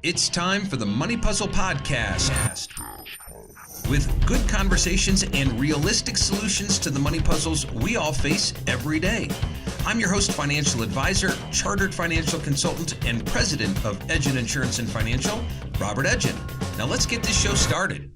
It's time for the Money Puzzle Podcast. With good conversations and realistic solutions to the money puzzles we all face every day. I'm your host, financial advisor, chartered financial consultant, and president of Edgen Insurance and Financial, Robert Edgen. Now let's get this show started.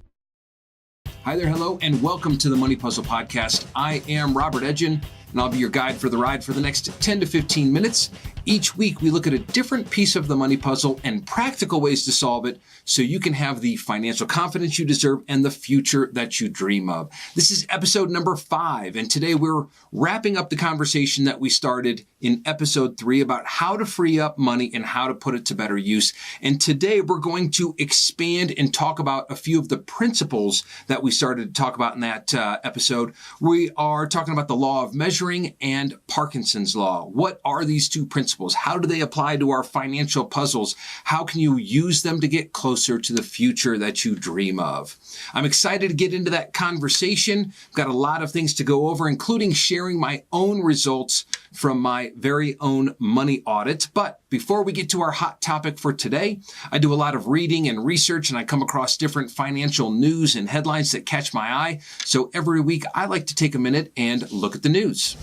Hi there, hello, and welcome to the Money Puzzle Podcast. I am Robert Edgen, and I'll be your guide for the ride for the next 10 to 15 minutes. Each week, we look at a different piece of the money puzzle and practical ways to solve it so you can have the financial confidence you deserve and the future that you dream of. This is episode number 5, and today we're wrapping up the conversation that we started in episode 3 about how to free up money and how to put it to better use. And today we're going to expand and talk about a few of the principles that we started to talk about in that episode. We are talking about the law of measuring and Parkinson's law. What are these two principles? How do they apply to our financial puzzles? How can you use them to get closer to the future that you dream of? I'm excited to get into that conversation. I've got a lot of things to go over, including sharing my own results from my very own money audit. But before we get to our hot topic for today, I do a lot of reading and research, and I come across different financial news and headlines that catch my eye. So every week I like to take a minute and look at the news.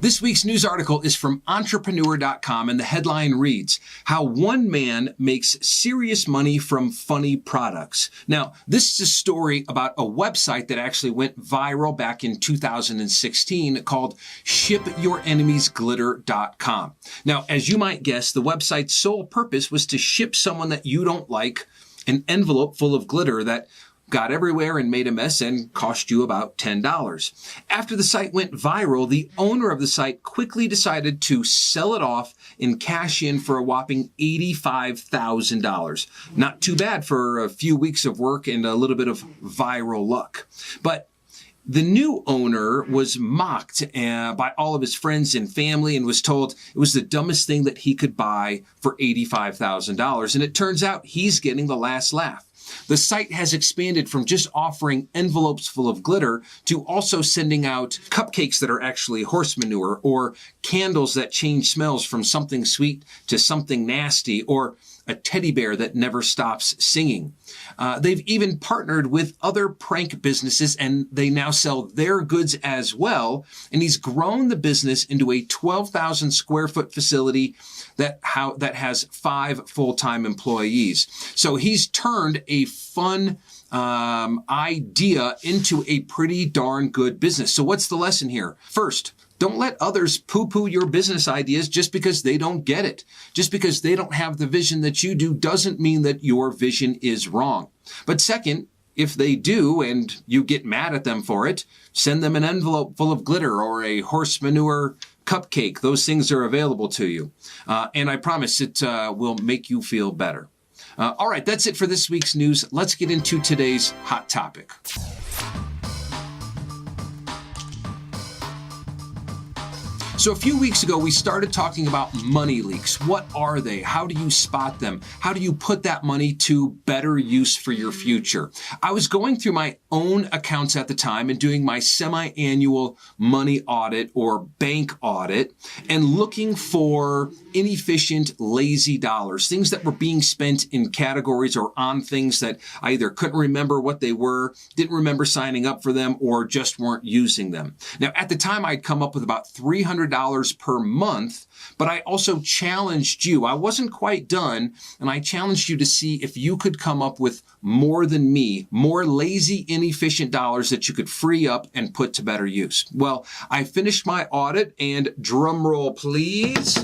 This week's news article is from entrepreneur.com, and the headline reads, How One Man Makes Serious Money from Funny Products. Now, this is a story about a website that actually went viral back in 2016 called ShipYourEnemiesGlitter.com. Now, as you might guess, the website's sole purpose was to ship someone that you don't like an envelope full of glitter that got everywhere and made a mess and cost you about $10. After the site went viral, the owner of the site quickly decided to sell it off and cash in for a whopping $85,000. Not too bad for a few weeks of work and a little bit of viral luck. But the new owner was mocked by all of his friends and family and was told it was the dumbest thing that he could buy for $85,000. And it turns out he's getting the last laugh. The site has expanded from just offering envelopes full of glitter to also sending out cupcakes that are actually horse manure, or candles that change smells from something sweet to something nasty, or a teddy bear that never stops singing. They've even partnered with other prank businesses, and they now sell their goods as well. And he's grown the business into a 12,000 square foot facility that has 5 full-time employees. So he's turned a fun idea into a pretty darn good business. So what's the lesson here? First, don't let others poo-poo your business ideas just because they don't get it. Just because they don't have the vision that you do doesn't mean that your vision is wrong. But second, if they do and you get mad at them for it, send them an envelope full of glitter or a horse manure cupcake. Those things are available to you. And I promise it will make you feel better. All right, that's it for this week's news. Let's get into today's hot topic. So a few weeks ago, we started talking about money leaks. What are they? How do you spot them? How do you put that money to better use for your future? I was going through my own accounts at the time and doing my semi-annual money audit or bank audit and looking for inefficient, lazy dollars, things that were being spent in categories or on things that I either couldn't remember what they were, didn't remember signing up for them, or just weren't using them. Now, at the time, I'd come up with about $300 per month, but I also challenged you. I wasn't quite done, and I challenged you to see if you could come up with more than me, more lazy, inefficient dollars that you could free up and put to better use. Well, I finished my audit, and drum roll, please.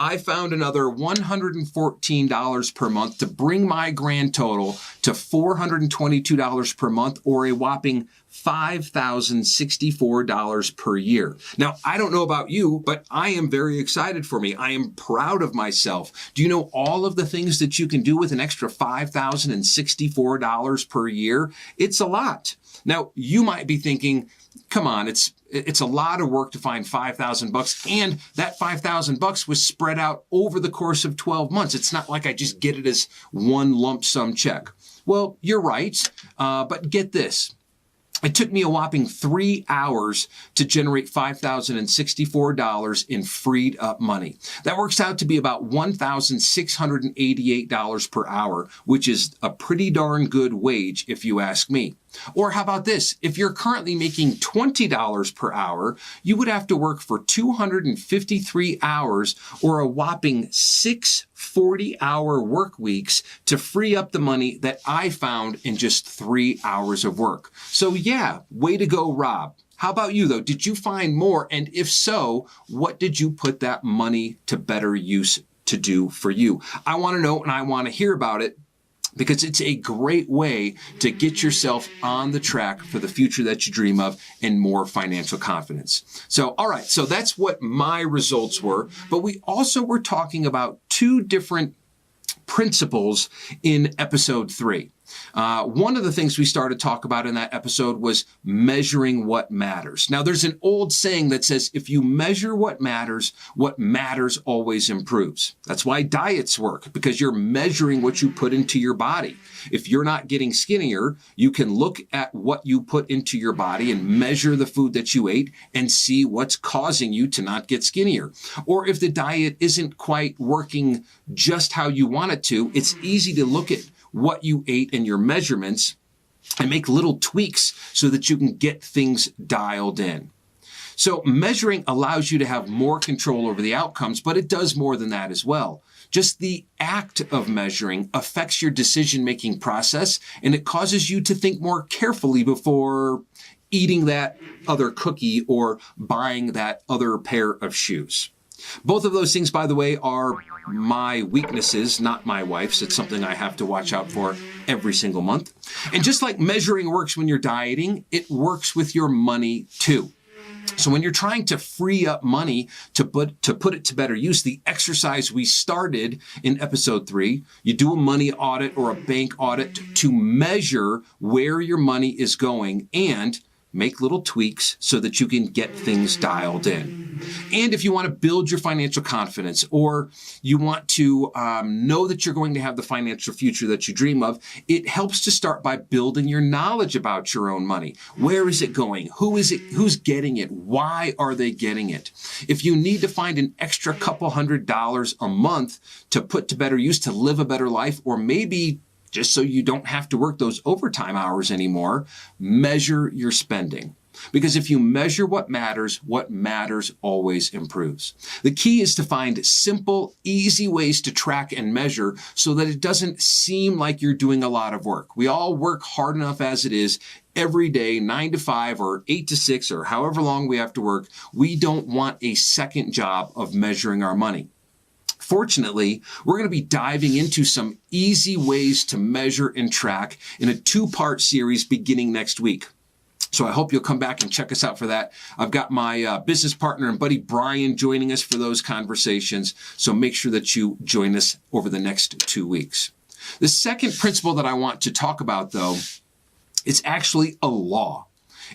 I found another $114 per month to bring my grand total to $422 per month, or a whopping $5,064 per year. Now, I don't know about you, but I am very excited for me. I am proud of myself. Do you know all of the things that you can do with an extra $5,064 per year? It's a lot. Now, you might be thinking, come on, it's a lot of work to find $5,000, and that $5,000 was spread out over the course of 12 months. It's not like I just get it as one lump sum check. Well, you're right, but get this. It took me a whopping 3 hours to generate $5,064 in freed up money. That works out to be about $1,688 per hour, which is a pretty darn good wage if you ask me. Or how about this? If you're currently making $20 per hour, you would have to work for 253 hours or a whopping 6 40-hour work weeks to free up the money that I found in just 3 hours of work. So yeah, way to go, Rob. How about you though? Did you find more? And if so, what did you put that money to better use to do for you? I want to know and I want to hear about it, because it's a great way to get yourself on the track for the future that you dream of and more financial confidence. So, all right, so that's what my results were. But we also were talking about 2 different principles in episode 3. One of the things we started to talk about in that episode was measuring what matters. Now, there's an old saying that says, if you measure what matters always improves. That's why diets work, because you're measuring what you put into your body. If you're not getting skinnier, you can look at what you put into your body and measure the food that you ate and see what's causing you to not get skinnier. Or if the diet isn't quite working just how you want it to, it's easy to look at what you ate and your measurements and make little tweaks so that you can get things dialed in. So measuring allows you to have more control over the outcomes, but it does more than that as well. Just the act of measuring affects your decision-making process, and it causes you to think more carefully before eating that other cookie or buying that other pair of shoes. Both of those things, by the way, are my weaknesses, not my wife's. It's something I have to watch out for every single month. And just like measuring works when you're dieting, it works with your money too. So when you're trying to free up money to put it to better use, the exercise we started in episode 3, you do a money audit or a bank audit to measure where your money is going and make little tweaks so that you can get things dialed in. And if you want to build your financial confidence, or you want to know that you're going to have the financial future that you dream of, it helps to start by building your knowledge about your own money. Where is it going? Who is it? Who's getting it? Why are they getting it? If you need to find an extra couple $100 a month to put to better use to live a better life, or maybe just so you don't have to work those overtime hours anymore, measure your spending. Because if you measure what matters always improves. The key is to find simple, easy ways to track and measure so that it doesn't seem like you're doing a lot of work. We all work hard enough as it is every day, 9 to 5 or 8 to 6 or however long we have to work. We don't want a second job of measuring our money. Fortunately, we're going to be diving into some easy ways to measure and track in a 2-part series beginning next week. So I hope you'll come back and check us out for that. I've got my business partner and buddy Brian joining us for those conversations. So make sure that you join us over the next 2 weeks. The second principle that I want to talk about, though, is actually a law.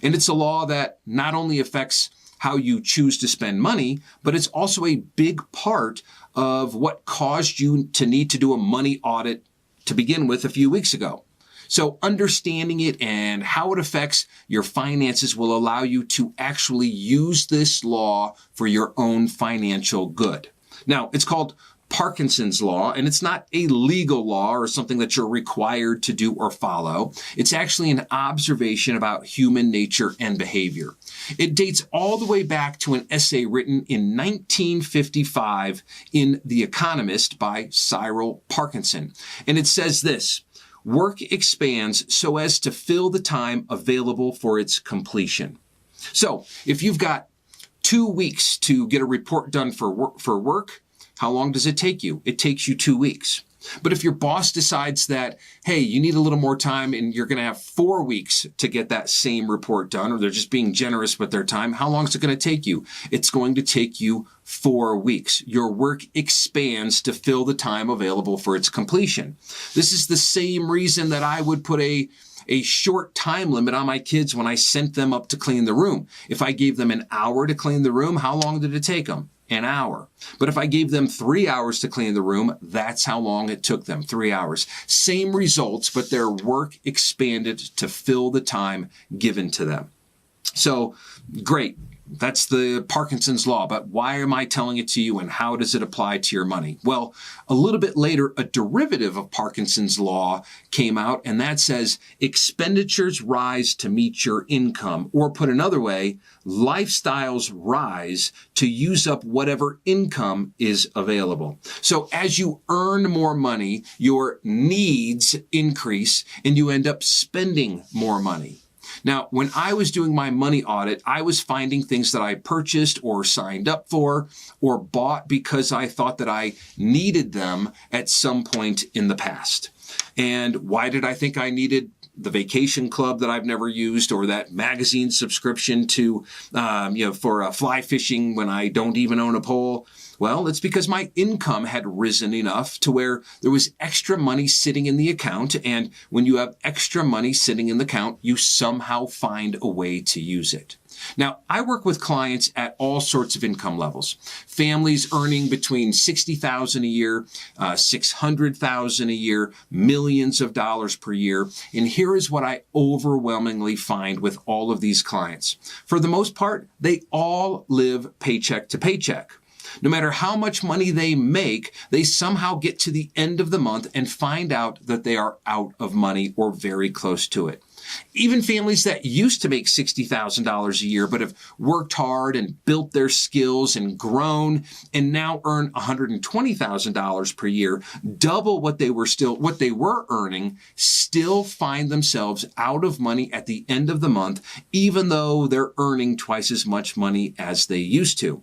And it's a law that not only affects how you choose to spend money, but it's also a big part of what caused you to need to do a money audit to begin with a few weeks ago. So understanding it and how it affects your finances will allow you to actually use this law for your own financial good. Now, it's called Parkinson's law, and it's not a legal law or something that you're required to do or follow. It's actually an observation about human nature and behavior. It dates all the way back to an essay written in 1955 in The Economist by Cyril Parkinson. And it says this: work expands so as to fill the time available for its completion. So if you've got 2 weeks to get a report done for work, how long does it take you? It takes you 2 weeks. But if your boss decides that, hey, you need a little more time and you're going to have 4 weeks to get that same report done, or they're just being generous with their time, how long is it going to take you? It's going to take you 4 weeks. Your work expands to fill the time available for its completion. This is the same reason that I would put a short time limit on my kids when I sent them up to clean the room. If I gave them an hour to clean the room, how long did it take them? an hour. But if I gave them 3 hours to clean the room, that's how long it took them, 3 hours. Same results, but their work expanded to fill the time given to them. So great. That's the Parkinson's law, but why am I telling it to you and how does it apply to your money? Well, a little bit later, a derivative of Parkinson's law came out, and that says expenditures rise to meet your income, or put another way, lifestyles rise to use up whatever income is available. So as you earn more money, your needs increase and you end up spending more money. Now, when I was doing my money audit, I was finding things that I purchased or signed up for or bought because I thought that I needed them at some point in the past. And why did I think I needed the vacation club that I've never used, or that magazine subscription to, for fly fishing when I don't even own a pole? Well, it's because my income had risen enough to where there was extra money sitting in the account. And when you have extra money sitting in the account, you somehow find a way to use it. Now, I work with clients at all sorts of income levels. Families earning between $60,000 a year, $600,000 a year, millions of dollars per year. And here is what I overwhelmingly find with all of these clients. For the most part, they all live paycheck to paycheck. No matter how much money they make, they somehow get to the end of the month and find out that they are out of money or very close to it. Even families that used to make $60,000 a year but have worked hard and built their skills and grown and now earn $120,000 per year, double what they were earning, still find themselves out of money at the end of the month, even though they're earning twice as much money as they used to.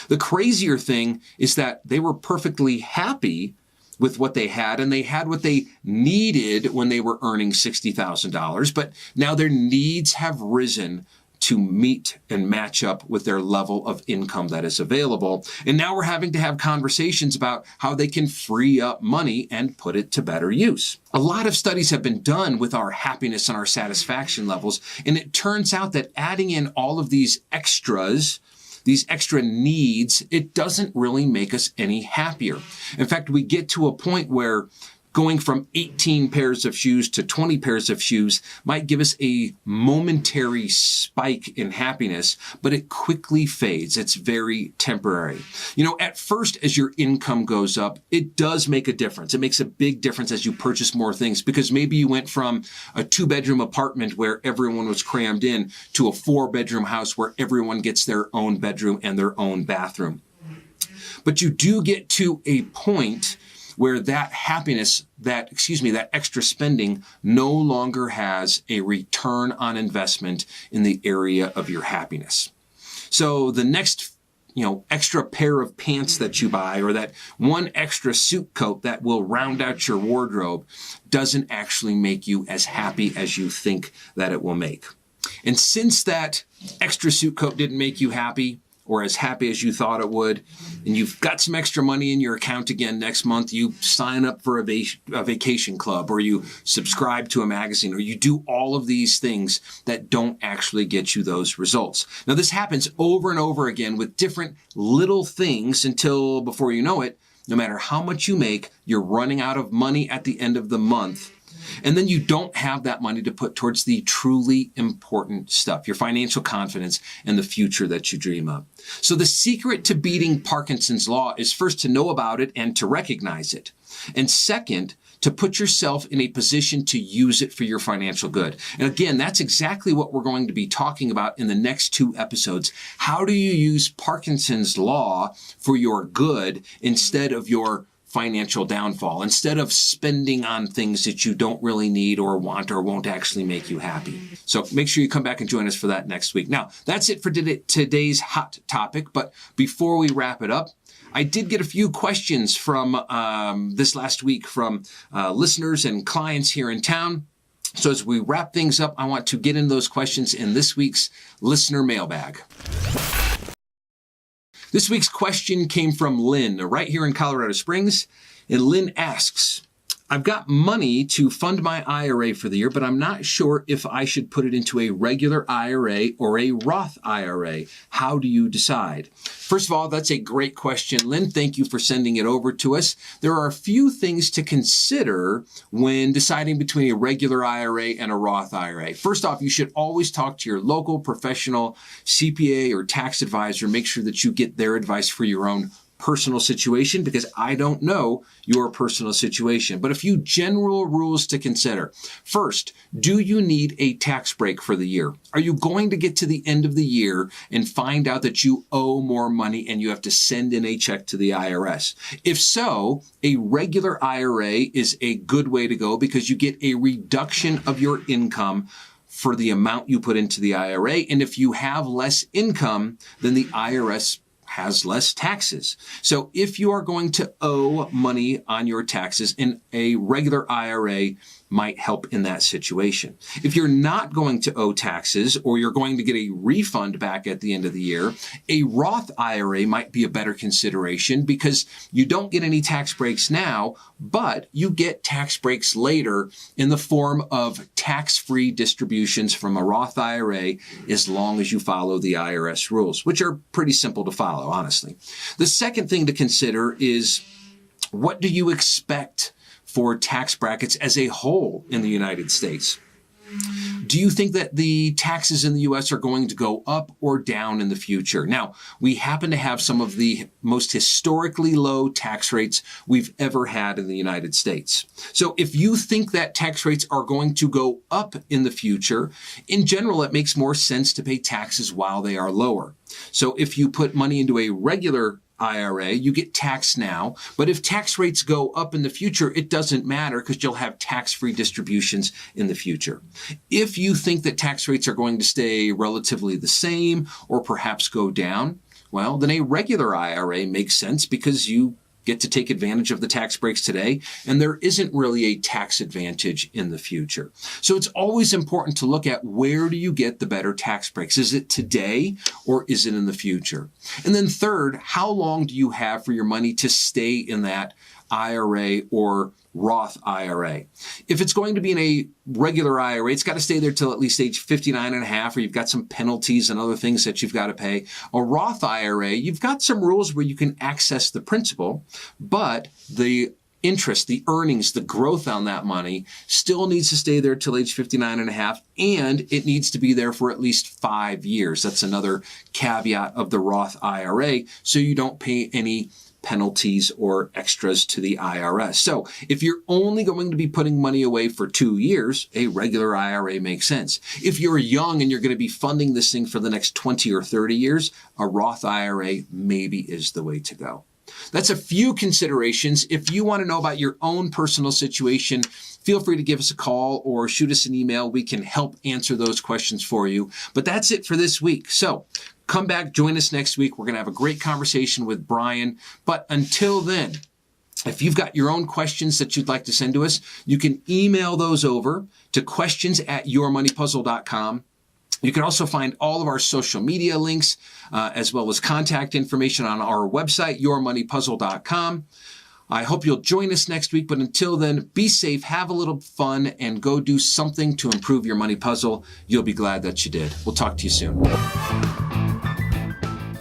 The crazier thing is that they were perfectly happy with what they had, and they had what they needed when they were earning $60,000, but now their needs have risen to meet and match up with their level of income that is available. And now we're having to have conversations about how they can free up money and put it to better use. A lot of studies have been done with our happiness and our satisfaction levels, and it turns out that adding in all of these extras, these extra needs, it doesn't really make us any happier. In fact, we get to a point where going from 18 pairs of shoes to 20 pairs of shoes might give us a momentary spike in happiness, but it quickly fades. It's very temporary. At first, as your income goes up, it does make a difference. It makes a big difference as you purchase more things, because maybe you went from a 2-bedroom apartment where everyone was crammed in to a 4-bedroom house where everyone gets their own bedroom and their own bathroom. But you do get to a point where that happiness, that extra spending no longer has a return on investment in the area of your happiness. So the next, extra pair of pants that you buy, or that one extra suit coat that will round out your wardrobe, doesn't actually make you as happy as you think that it will make. And since that extra suit coat didn't make you happy, or as happy as you thought it would, and you've got some extra money in your account again next month, you sign up for a vacation club, or you subscribe to a magazine, or you do all of these things that don't actually get you those results. Now, this happens over and over again with different little things until, before you know it, no matter how much you make, you're running out of money at the end of the month. And then you don't have that money to put towards the truly important stuff, your financial confidence and the future that you dream of. So the secret to beating Parkinson's law is first to know about it and to recognize it. And second, to put yourself in a position to use it for your financial good. And again, that's exactly what we're going to be talking about in the next 2 episodes. How do you use Parkinson's law for your good instead of your financial downfall, instead of spending on things that you don't really need or want or won't actually make you happy? So make sure you come back and join us for that next week. Now, that's it for today's hot topic. But before we wrap it up, I did get a few questions from this last week from listeners and clients here in town. So as we wrap things up, I want to get into those questions in this week's listener mailbag. This week's question came from Lynn, right here in Colorado Springs. And Lynn asks, I've got money to fund my IRA for the year, but I'm not sure if I should put it into a regular IRA or a Roth IRA. How do you decide? First of all, that's a great question, Lynn. Thank you for sending it over to us. There are a few things to consider when deciding between a regular IRA and a Roth IRA. First off, you should always talk to your local professional CPA or tax advisor. Make sure that you get their advice for your own personal situation, because I don't know your personal situation. But a few general rules to consider. First, do you need a tax break for the year? Are you going to get to the end of the year and find out that you owe more money and you have to send in a check to the IRS? If so, a regular IRA is a good way to go because you get a reduction of your income for the amount you put into the IRA. And if you have less income, then the IRS has less taxes. So if you are going to owe money on your taxes, in a regular IRA might help in that situation. If you're not going to owe taxes or you're going to get a refund back at the end of the year, a Roth IRA might be a better consideration because you don't get any tax breaks now, but you get tax breaks later in the form of tax-free distributions from a Roth IRA as long as you follow the IRS rules, which are pretty simple to follow, honestly. The second thing to consider is, what do you expect for tax brackets as a whole in the United States? Do you think that the taxes in the U.S. are going to go up or down in the future? Now, we happen to have some of the most historically low tax rates we've ever had in the United States. So if you think that tax rates are going to go up in the future, in general, it makes more sense to pay taxes while they are lower. So if you put money into a regular IRA, you get taxed now, but if tax rates go up in the future, it doesn't matter because you'll have tax-free distributions in the future. If you think that tax rates are going to stay relatively the same or perhaps go down, well, then a regular IRA makes sense because you get to take advantage of the tax breaks today, and there isn't really a tax advantage in the future. So it's always important to look at, where do you get the better tax breaks? Is it today or is it in the future? And then third, how long do you have for your money to stay in that IRA or Roth IRA? If it's going to be in a regular IRA, it's got to stay there till at least age 59 and a half, or you've got some penalties and other things that you've got to pay. A Roth IRA, you've got some rules where you can access the principal, but the interest, the earnings, the growth on that money still needs to stay there till age 59 and a half, and it needs to be there for at least 5 years. That's another caveat of the Roth IRA, so you don't pay any penalties or extras to the IRS. So if you're only going to be putting money away for 2 years, a regular IRA makes sense. If you're young and you're going to be funding this thing for the next 20 or 30 years, a Roth IRA maybe is the way to go. That's a few considerations. If you want to know about your own personal situation, feel free to give us a call or shoot us an email. We can help answer those questions for you. But that's it for this week. So come back, join us next week. We're going to have a great conversation with Brian. But until then, if you've got your own questions that you'd like to send to us, you can email those over to questions@yourmoneypuzzle.com. You can also find all of our social media links, as well as contact information on our website, yourmoneypuzzle.com. I hope you'll join us next week, but until then, be safe, have a little fun, and go do something to improve your money puzzle. You'll be glad that you did. We'll talk to you soon.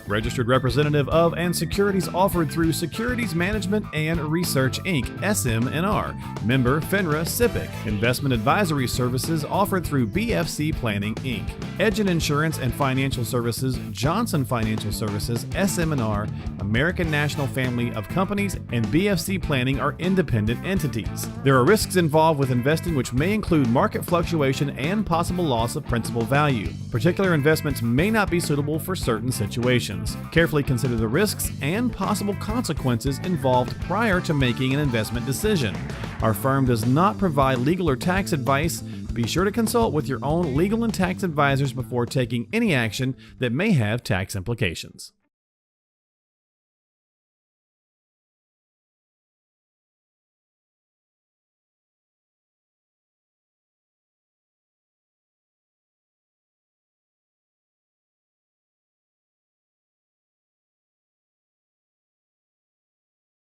Registered representative of and securities offered through Securities Management and Research, Inc., SM&R. Member FINRA SIPC. Investment advisory services offered through BFC Planning, Inc. Edgen Insurance and Financial Services, Johnson Financial Services, SM&R, American National Family of Companies, and BFC Planning are independent entities. There are risks involved with investing which may include market fluctuation and possible loss of principal value. Particular investments may not be suitable for certain situations. Carefully consider the risks and possible consequences involved prior to making an investment decision. Our firm does not provide legal or tax advice. Be sure to consult with your own legal and tax advisors before taking any action that may have tax implications.